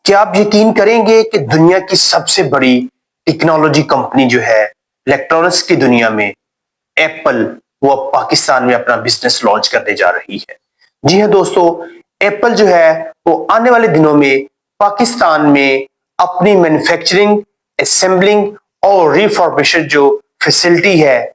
क्या आप यकीन करेंगे कि दुनिया की सबसे बड़ी टेक्नोलॉजी कंपनी जो है इलेक्ट्रॉनिक्स की दुनिया में, एप्पल, वो अब पाकिस्तान में अपना बिजनेस लॉन्च करने जा रही है। जी हाँ दोस्तों, एप्पल जो है वो आने वाले दिनों में पाकिस्तान में अपनी मैन्युफैक्चरिंग, असेंबलिंग और रिफर्बिशड जो फैसिलिटी है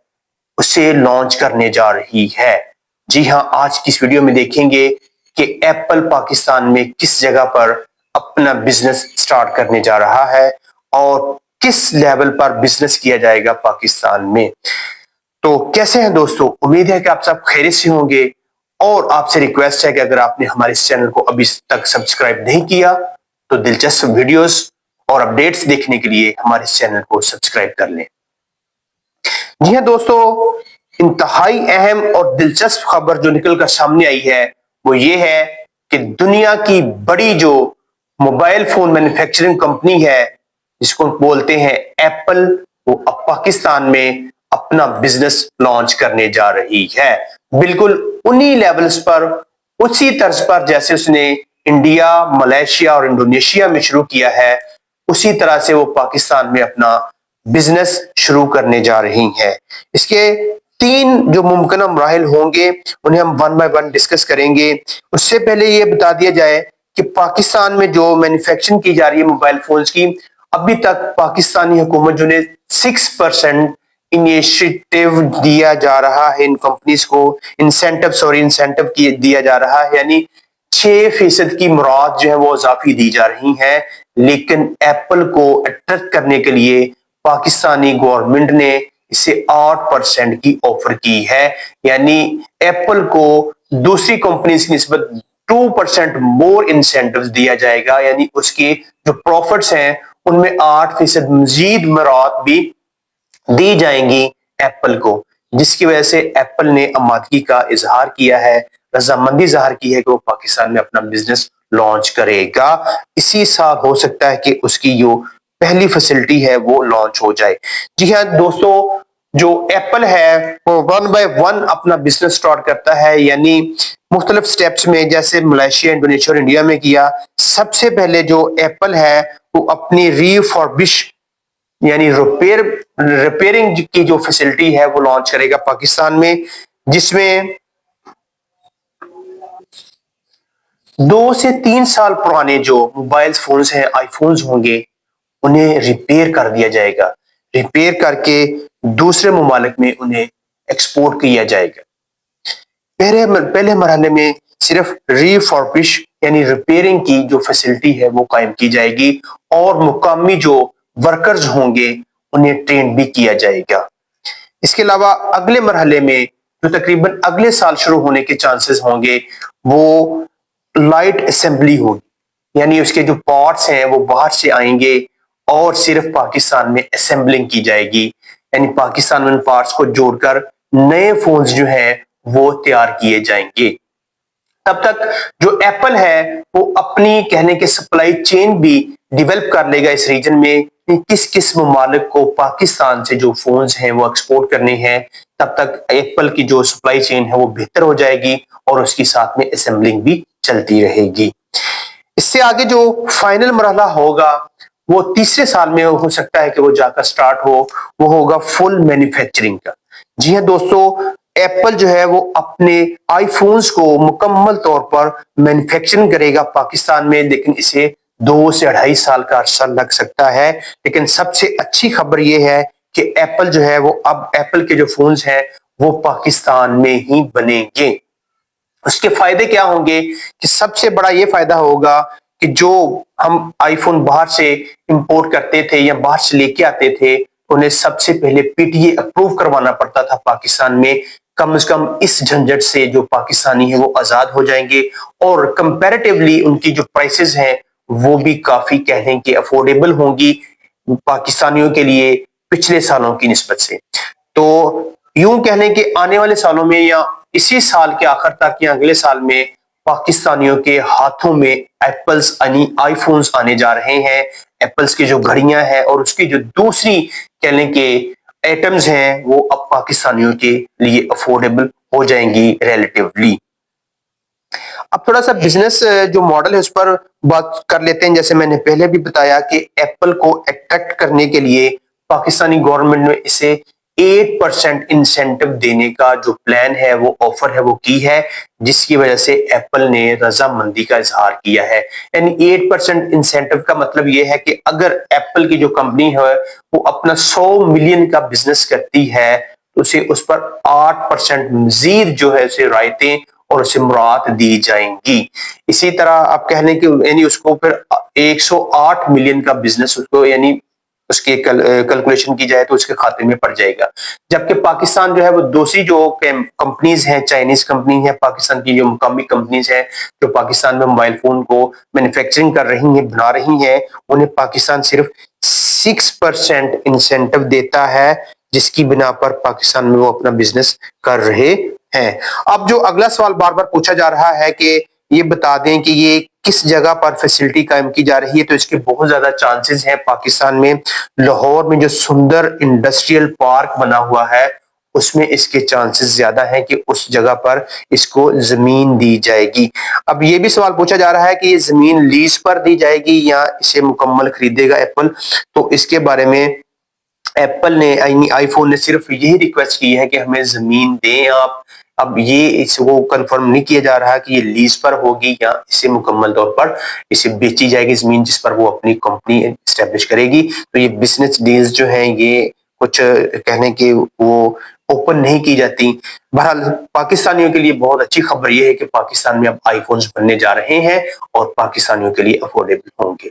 उसे लॉन्च करने जा रही है। जी हाँ, आज की इस वीडियो में देखेंगे कि एप्पल पाकिस्तान में किस जगह पर अपना बिजनेस स्टार्ट करने जा रहा है और किस लेवल पर बिजनेस किया जाएगा पाकिस्तान में। तो कैसे हैं दोस्तों, उम्मीद है कि आप सब खैरियत से होंगे और आपसे रिक्वेस्ट है कि अगर आपने हमारे इस चैनल को अभी तक सब्सक्राइब नहीं किया तो दिलचस्प वीडियोस और अपडेट्स देखने के लिए हमारे इस चैनल को सब्सक्राइब कर लें। जी हाँ दोस्तों, इंतहाई अहम और दिलचस्प खबर जो निकलकर सामने आई है वो ये है कि दुनिया की बड़ी जो मोबाइल फोन मैन्युफैक्चरिंग कंपनी है जिसको बोलते हैं एप्पल, वो अब पाकिस्तान में अपना बिजनेस लॉन्च करने जा रही है। बिल्कुल उन्हीं लेवल्स पर, उसी तर्ज पर जैसे उसने इंडिया, मलेशिया और इंडोनेशिया में शुरू किया है, उसी तरह से वो पाकिस्तान में अपना बिजनेस शुरू करने जा रही हैं। इसके तीन जो मुमकिन मराहिल होंगे उन्हें हम वन बाय वन डिस्कस करेंगे। उससे पहले ये बता दिया जाए कि पाकिस्तान में जो मैन्युफैक्चरिंग की जा रही है मोबाइल फोन्स की, अभी तक पाकिस्तानी हुकूमत जो ने 6% इनिशिएटिव दिया जा रहा है इन कंपनीज को, इंसेंटिव दिया जा रहा है, यानी 6% की मुराद जो है वो इजाफी दी जा रही है। लेकिन एप्पल को अट्रैक्ट करने के लिए पाकिस्तानी गवर्नमेंट ने इसे 8% की ऑफर की है, यानी एप्पल को दूसरी कंपनीज की निस्बत 2% मोर इंसेंटिव दिया जाएगा, यानी उसके जो प्रॉफिट्स हैं उनमें 8% मजीद मुराद भी दी जाएंगी एप्पल को, जिसकी वजह से एप्पल ने आमादगी का इजहार किया है, रजामंदी जाहिर की है कि वो पाकिस्तान में अपना बिजनेस लॉन्च करेगा। इसी साल हो सकता है कि उसकी जो पहली फैसिलिटी है वो लॉन्च हो जाए। जी हाँ दोस्तों, जो एप्पल है वो वन बाय वन अपना बिजनेस स्टार्ट करता है, यानी मुख्तलिफ स्टेप्स में, जैसे मलेशिया, इंडोनेशिया और इंडिया में किया। सबसे पहले जो एप्पल है वो अपनी रीफॉर्बिश यानी रिपेयरिंग की जो फैसिलिटी है वो लॉन्च करेगा पाकिस्तान में, जिसमें 2 से 3 साल पुराने जो मोबाइल फोन्स हैं, आईफोन्स होंगे, उन्हें रिपेयर कर दिया जाएगा। रिपेयर करके दूसरे ममालिक में उन्हें एक्सपोर्ट किया जाएगा। पहले मरहले में सिर्फ रीफॉर्बिश यानी रिपेयरिंग की जो फैसिलिटी है वो कायम की जाएगी और मुकामी जो वर्कर्स होंगे उन्हें ट्रेन भी किया जाएगा। इसके अलावा अगले मरहले में जो तकरीबन अगले साल शुरू होने के चांसेस होंगे वो लाइट असेंबली होगी, यानी उसके जो पार्ट्स हैं वो बाहर से आएंगे और सिर्फ पाकिस्तान में असेंबलिंग की जाएगी, यानी पाकिस्तान में पार्ट्स को जोड़कर नए फोन्स जो हैं वो तैयार किए जाएंगे। तब तक जो एप्पल है वो अपनी कहने के सप्लाई चेन भी डेवलप कर लेगा इस रीजन में, किस किस ममालिक को पाकिस्तान से जो फोन्स हैं वो एक्सपोर्ट करने हैं। तब तक एप्पल की जो सप्लाई चेन है वो बेहतर हो जाएगी और उसके साथ में असेंबलिंग भी चलती रहेगी। इससे आगे जो फाइनल मरहला होगा वो तीसरे साल में हो सकता है कि वो जाकर स्टार्ट हो, वो होगा फुल मैन्युफैक्चरिंग का। जी हाँ दोस्तों, एप्पल जो है वो अपने आईफोन्स को मुकम्मल तौर पर मैन्युफैक्चरिंग करेगा पाकिस्तान में, लेकिन इसे 2 से 2.5 साल का अरसा लग सकता है। लेकिन सबसे अच्छी खबर यह है कि एप्पल जो है वो अब एप्पल के जो फोन्स हैं वो पाकिस्तान में ही बनेंगे। उसके फायदे क्या होंगे कि सबसे बड़ा ये फायदा होगा कि जो हम आईफोन बाहर से इंपोर्ट करते थे या बाहर से लेके आते थे, उन्हें सबसे पहले पीटीए अप्रूव करवाना पड़ता था पाकिस्तान में। कम से कम इस झंझट से जो पाकिस्तानी है वो आजाद हो जाएंगे और कंपैरेटिवली उनकी जो प्राइसेस हैं वो भी काफी कह लें कि अफोर्डेबल होंगी पाकिस्तानियों के लिए पिछले सालों की निस्बत से। तो यूं कह लें कि आने वाले सालों में या इसी साल के आखिर तक या अगले साल में पाकिस्तानियों के हाथों में एप्पल्स यानी आईफोन्स आने जा रहे हैं। एप्पल्स की जो घड़ियां हैं और उसकी जो दूसरी कह लें कि आइटम्स हैं वो अब पाकिस्तानियों के लिए अफोर्डेबल हो जाएंगी रिलेटिवली। अब थोड़ा सा बिजनेस जो मॉडल है उस पर बात कर लेते हैं। जैसे मैंने पहले भी बताया कि एप्पल को अट्रैक्ट करने के लिए पाकिस्तानी गवर्नमेंट ने इसे 8% इंसेंटिव देने का जो प्लान है, वो ऑफर है, वो की है, जिसकी वजह से एप्पल ने रजामंदी का इजहार किया है। यानी 8% इंसेंटिव का मतलब ये है कि अगर एप्पल की जो कंपनी है वो अपना 100 मिलियन का बिजनेस करती है तो उसे उस पर 8% मजीद जो है उसे रायतें और उसे मुराद दी जाएंगी। इसी तरह आप कह लें कि यानी उसको फिर 108 मिलियन का बिजनेस उसको यानी उसके कैलकुलेशन की जाए तो उसके खाते में पड़ जाएगा। जबकि पाकिस्तान जो है वो दूसरी जो कंपनीज हैं, चाइनीज कंपनी है, पाकिस्तान की जो मुकामी कंपनीज हैं जो पाकिस्तान में मोबाइल फोन को मैन्युफैक्चरिंग कर रही हैं, बना रही हैं, उन्हें पाकिस्तान सिर्फ 6% इंसेंटिव देता है, जिसकी बिना पर पाकिस्तान में वो अपना बिजनेस कर रहे हैं। अब जो अगला सवाल बार बार पूछा जा रहा है कि ये बता दें कि ये किस जगह पर फैसिलिटी कायम की जा रही है, तो इसके बहुत ज्यादा चांसेस हैं। पाकिस्तान में लाहौर में जो सुंदर इंडस्ट्रियल पार्क बना हुआ है उसमें इसके चांसेस ज्यादा हैं कि उस जगह पर इसको जमीन दी जाएगी। अब ये भी सवाल पूछा जा रहा है कि ये जमीन लीज पर दी जाएगी या इसे मुकम्मल खरीदेगा एप्पल। तो इसके बारे में एप्पल ने आईफोन ने सिर्फ यही रिक्वेस्ट की है कि हमें जमीन दें आप। अब ये इसको कंफर्म नहीं किया जा रहा कि ये लीज पर होगी या इसे मुकम्मल तौर पर इसे बेची जाएगी जमीन जिस पर वो अपनी कंपनी एस्टेब्लिश करेगी। तो ये बिजनेस डील्स जो हैं ये कुछ कहने के वो ओपन नहीं की जाती। बहरहाल पाकिस्तानियों के लिए बहुत अच्छी खबर ये है कि पाकिस्तान में अब आईफोन्स बनने जा रहे हैं और पाकिस्तानियों के लिए अफोर्डेबल होंगे।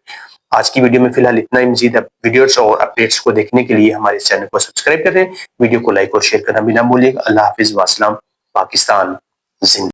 आज की वीडियो में फिलहाल इतना ही। मजीद वीडियोस और अपडेट्स को देखने के लिए हमारे चैनल को सब्सक्राइब करें, वीडियो को लाइक और शेयर करना भी ना भूलिएगा। अल्लाह हाफिज, वास्सलाम। पाकिस्तान जिंदाबाद।